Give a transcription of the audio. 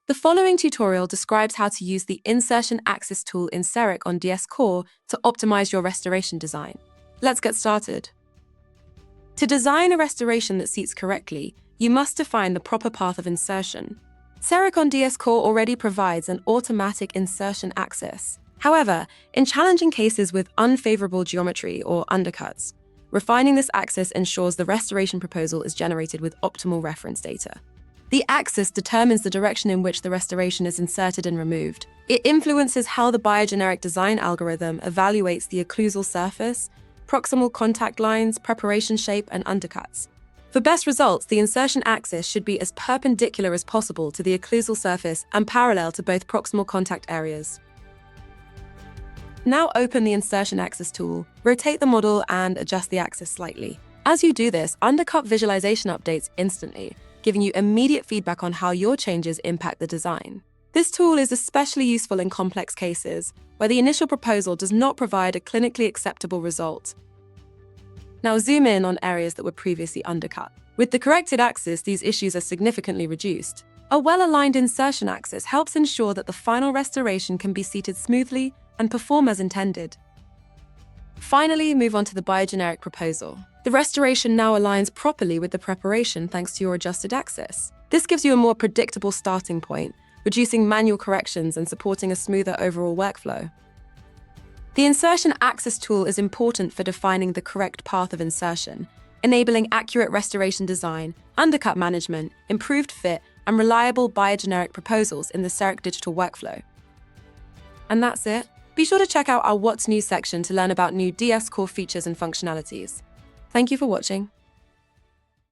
The following tutorial describes how to use the Insertion Axis tool in CEREC on DS Core to optimize your restoration design. Let's get started. To design a restoration that seats correctly, you must define the proper path of insertion. CEREC on DS Core already provides an automatic insertion axis. However, in challenging cases with unfavorable geometry or undercuts, refining this axis ensures the restoration proposal is generated with optimal reference data. The axis determines the direction in which the restoration is inserted and removed. It influences how the biogeneric design algorithm evaluates the occlusal surface, proximal contact lines, preparation shape, and undercuts. For best results, the insertion axis should be as perpendicular as possible to the occlusal surface and parallel to both proximal contact areas. Now open the Insertion Axis tool, rotate the model, and adjust the axis slightly. As you do this, undercut visualization updates instantly, giving you immediate feedback on how your changes impact the design. This tool is especially useful in complex cases, where the initial proposal does not provide a clinically acceptable result. Now zoom in on areas that were previously undercut. With the corrected axis, these issues are significantly reduced. A well-aligned insertion axis helps ensure that the final restoration can be seated smoothly and perform as intended. Finally, move on to the biogeneric proposal. The restoration now aligns properly with the preparation thanks to your adjusted axis. This gives you a more predictable starting point, reducing manual corrections and supporting a smoother overall workflow. The Insertion Axis tool is important for defining the correct path of insertion, enabling accurate restoration design, undercut management, improved fit, and reliable biogeneric proposals in the CEREC digital workflow. And that's it. Be sure to check out our What's New section to learn about new DS Core features and functionalities. Thank you for watching.